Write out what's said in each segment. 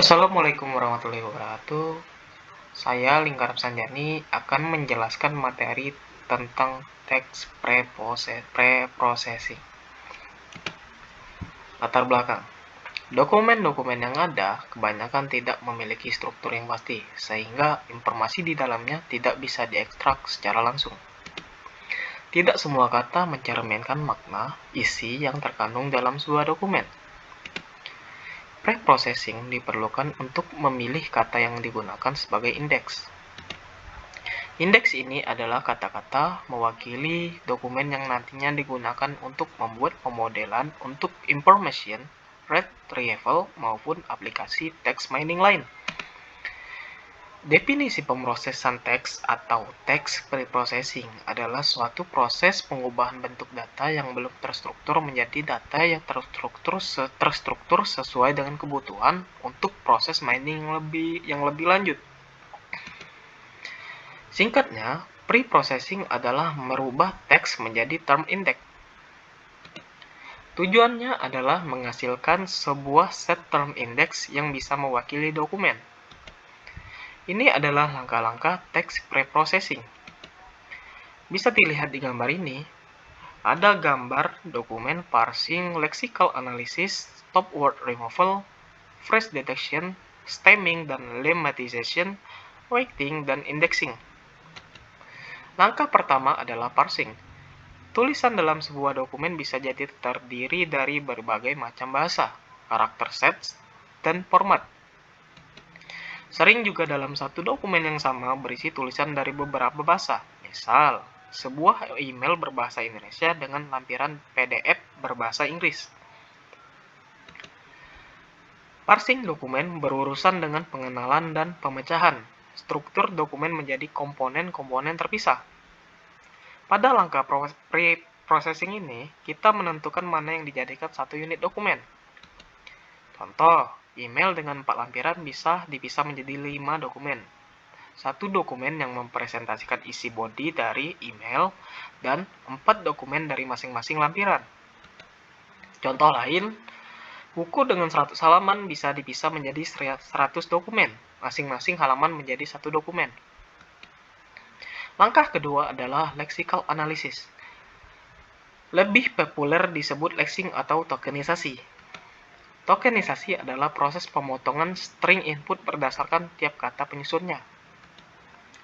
Assalamualaikum warahmatullahi wabarakatuh. Saya Lingkarap Sanjani akan menjelaskan materi tentang teks preprocessing. Latar belakang. Dokumen-dokumen yang ada kebanyakan tidak memiliki struktur yang pasti, sehingga informasi di dalamnya tidak bisa diekstrak secara langsung. Tidak semua kata mencerminkan makna isi yang terkandung dalam sebuah dokumen. Preprocessing diperlukan untuk memilih kata yang digunakan sebagai indeks. Indeks ini adalah kata-kata mewakili dokumen yang nantinya digunakan untuk membuat pemodelan untuk information retrieval maupun aplikasi text mining lain. Definisi pemrosesan teks atau text preprocessing adalah suatu proses pengubahan bentuk data yang belum terstruktur menjadi data yang terstruktur sesuai dengan kebutuhan untuk proses mining yang lebih lanjut. Singkatnya, preprocessing adalah merubah teks menjadi term index. Tujuannya adalah menghasilkan sebuah set term index yang bisa mewakili dokumen. Ini adalah langkah-langkah teks preprocessing. Bisa dilihat di gambar ini. Ada gambar dokumen parsing, lexical analysis, stop word removal, phrase detection, stemming dan lemmatization, weighting dan indexing. Langkah pertama adalah parsing. Tulisan dalam sebuah dokumen bisa jadi terdiri dari berbagai macam bahasa, karakter sets, dan format. Sering juga dalam satu dokumen yang sama berisi tulisan dari beberapa bahasa. Misal, sebuah email berbahasa Indonesia dengan lampiran PDF berbahasa Inggris. Parsing dokumen berurusan dengan pengenalan dan pemecahan. Struktur dokumen menjadi komponen-komponen terpisah. Pada langkah pre-processing ini, kita menentukan mana yang dijadikan satu unit dokumen. Contoh, email dengan 4 lampiran bisa dipisah menjadi 5 dokumen. Satu dokumen yang mempresentasikan isi body dari email dan 4 dokumen dari masing-masing lampiran. Contoh lain, buku dengan 100 halaman bisa dipisah menjadi 100 dokumen. Masing-masing halaman menjadi satu dokumen. Langkah kedua adalah lexical analysis. Lebih populer disebut lexing atau tokenisasi. Tokenisasi adalah proses pemotongan string input berdasarkan tiap kata penyusunnya.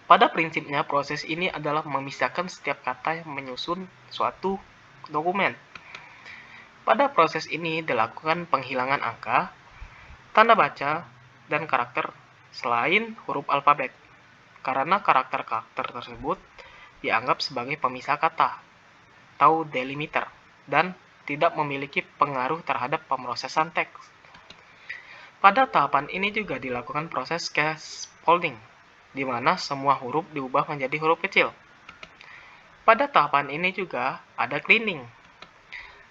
Pada prinsipnya, proses ini adalah memisahkan setiap kata yang menyusun suatu dokumen. Pada proses ini dilakukan penghilangan angka, tanda baca, dan karakter selain huruf alfabet, karena karakter-karakter tersebut dianggap sebagai pemisah kata atau delimiter dan tidak memiliki pengaruh terhadap pemrosesan teks. Pada tahapan ini juga dilakukan proses scaffolding, di mana semua huruf diubah menjadi huruf kecil. Pada tahapan ini juga ada cleaning.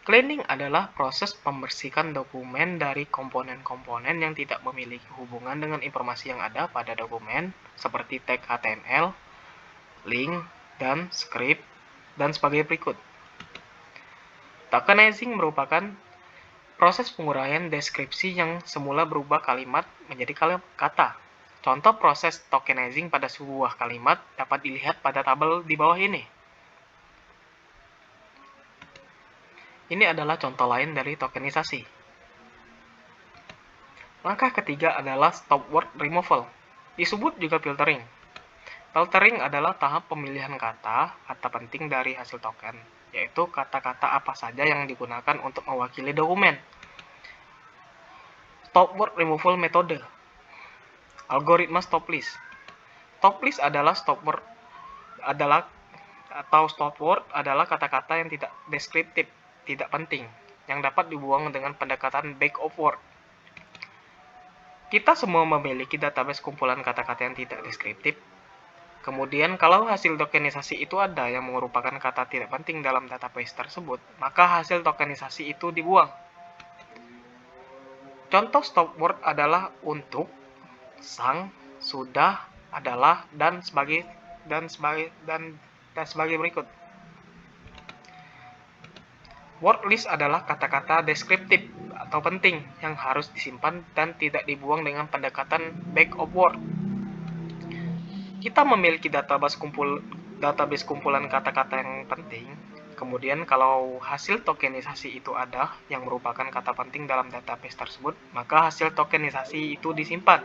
Cleaning adalah proses pembersihan dokumen dari komponen-komponen yang tidak memiliki hubungan dengan informasi yang ada pada dokumen, seperti tag HTML, link, dan script, dan sebagai berikut. Tokenizing merupakan proses penguraian deskripsi yang semula berubah kalimat menjadi kata. Contoh proses tokenizing pada sebuah kalimat dapat dilihat pada tabel di bawah ini. Ini adalah contoh lain dari tokenisasi. Langkah ketiga adalah stop word removal. Disebut juga filtering. Filtering adalah tahap pemilihan kata penting dari hasil token, yaitu kata-kata apa saja yang digunakan untuk mewakili dokumen. Stop word removal metode. Algoritma stop list. Stop list adalah stop word adalah kata-kata yang tidak deskriptif, tidak penting, yang dapat dibuang dengan pendekatan back of word. Kita semua memiliki database kumpulan kata-kata yang tidak deskriptif. Kemudian, kalau hasil tokenisasi itu ada yang merupakan kata tidak penting dalam database tersebut, maka hasil tokenisasi itu dibuang. Contoh stop word adalah untuk, sang, sudah, adalah, dan sebagai berikut. Word list adalah kata-kata deskriptif atau penting yang harus disimpan dan tidak dibuang dengan pendekatan back of word. Kita memiliki database kumpulan kata-kata yang penting. Kemudian kalau hasil tokenisasi itu ada yang merupakan kata penting dalam database tersebut, maka hasil tokenisasi itu disimpan.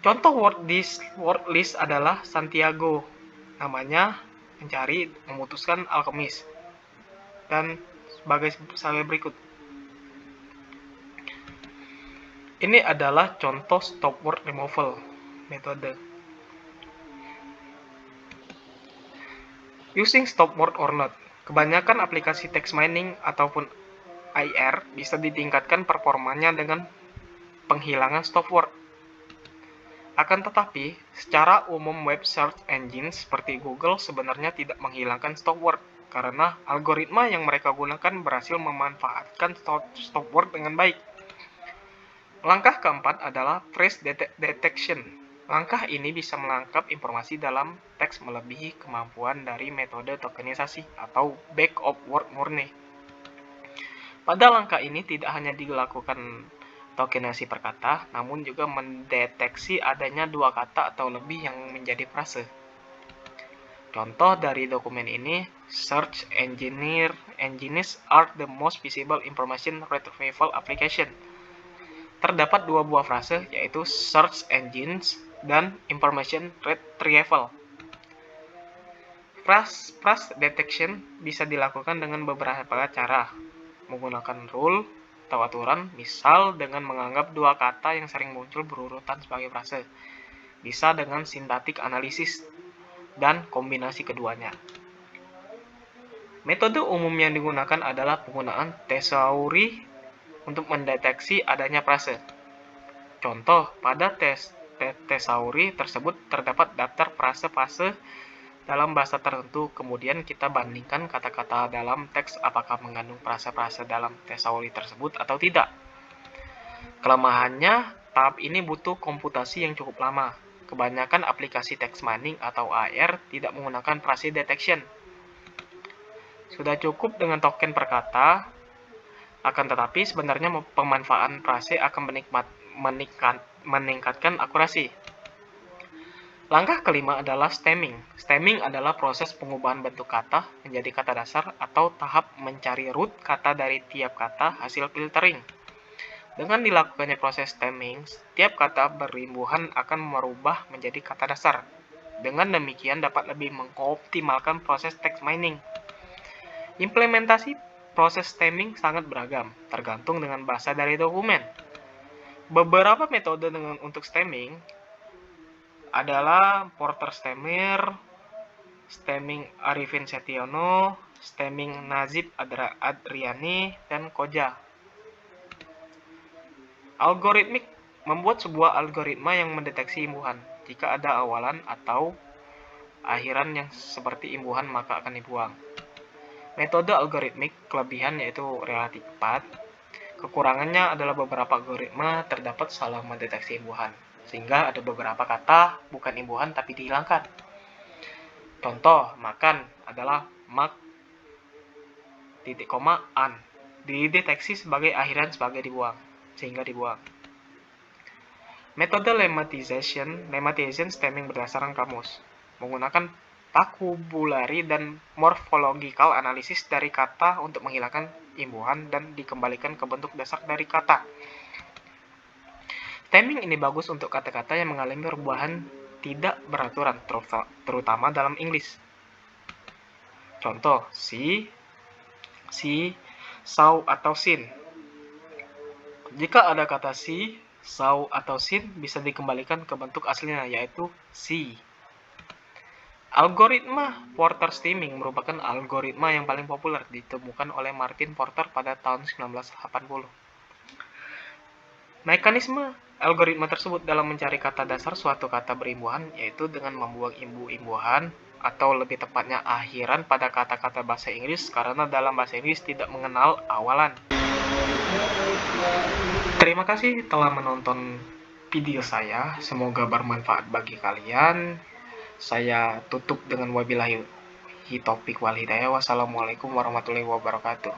Contoh word list adalah Santiago, namanya mencari, memutuskan alkemis, dan sebagai berikut. Ini adalah contoh stop word removal metode. Using stop word or not. Kebanyakan aplikasi text mining ataupun IR bisa ditingkatkan performanya dengan penghilangan stop word. Akan tetapi, secara umum web search engine seperti Google sebenarnya tidak menghilangkan stop word karena algoritma yang mereka gunakan berhasil memanfaatkan stop word dengan baik. Langkah keempat adalah phrase detection. Langkah ini bisa menangkap informasi dalam teks melebihi kemampuan dari metode tokenisasi atau back of word murni. Pada langkah ini tidak hanya dilakukan tokenisasi per kata, namun juga mendeteksi adanya dua kata atau lebih yang menjadi frase. Contoh dari dokumen ini, search engines are the most visible information retrieval application. Terdapat dua buah frase, yaitu search engines dan information retrieval. Phrase detection bisa dilakukan dengan beberapa cara, menggunakan rule atau aturan, misal dengan menganggap dua kata yang sering muncul berurutan sebagai frase, bisa dengan sintaktik analisis, dan kombinasi keduanya. Metode umum yang digunakan adalah penggunaan thesauri untuk mendeteksi adanya frase. Contoh, pada thesauri tersebut terdapat daftar frase-frase dalam bahasa tertentu, kemudian kita bandingkan kata-kata dalam teks apakah mengandung frase-frase dalam thesauri tersebut atau tidak. Kelemahannya, tahap ini butuh komputasi yang cukup lama. Kebanyakan aplikasi text mining atau AR tidak menggunakan phrase detection. Sudah cukup dengan token per kata, akan tetapi sebenarnya pemanfaatan phrase akan meningkatkan akurasi. Langkah kelima adalah stemming. Stemming adalah proses pengubahan bentuk kata menjadi kata dasar atau tahap mencari root kata dari tiap kata hasil filtering. Dengan dilakukannya proses stemming, setiap kata berimbuhan akan merubah menjadi kata dasar. Dengan demikian dapat lebih mengoptimalkan proses text mining. Implementasi proses stemming sangat beragam, tergantung dengan bahasa dari dokumen. Beberapa metode untuk stemming adalah Porter Stemmer, stemming Arifin Setiono, stemming Nazib Adriani, dan Koja. Algoritmik membuat sebuah algoritma yang mendeteksi imbuhan. Jika ada awalan atau akhiran yang seperti imbuhan, maka akan dibuang. Metode algoritmik kelebihan yaitu relatif cepat. Kekurangannya adalah beberapa algoritma terdapat salah mendeteksi imbuhan, sehingga ada beberapa kata bukan imbuhan tapi dihilangkan. Contoh, makan adalah mak, an, dideteksi sebagai akhiran sebagai dibuang, sehingga dibuang. Metode lemmatization stemming berdasarkan kamus, menggunakan vocabulary dan morphological analysis dari kata untuk menghilangkan imbuhan dan dikembalikan ke bentuk dasar dari kata. Stemming ini bagus untuk kata-kata yang mengalami perubahan tidak beraturan, terutama dalam Inggris. Contoh, si, saw, atau sin. Jika ada kata si, saw, atau sin, bisa dikembalikan ke bentuk aslinya, yaitu si. Algoritma Porter stemming merupakan algoritma yang paling populer, ditemukan oleh Martin Porter pada tahun 1980. Mekanisme algoritma tersebut dalam mencari kata dasar suatu kata berimbuhan, yaitu dengan membuang imbuhan atau lebih tepatnya akhiran pada kata-kata bahasa Inggris, karena dalam bahasa Inggris tidak mengenal awalan. Terima kasih telah menonton video saya, semoga bermanfaat bagi kalian. Saya tutup dengan wabillahi taufiq wal hidayah. Wassalamualaikum warahmatullahi wabarakatuh.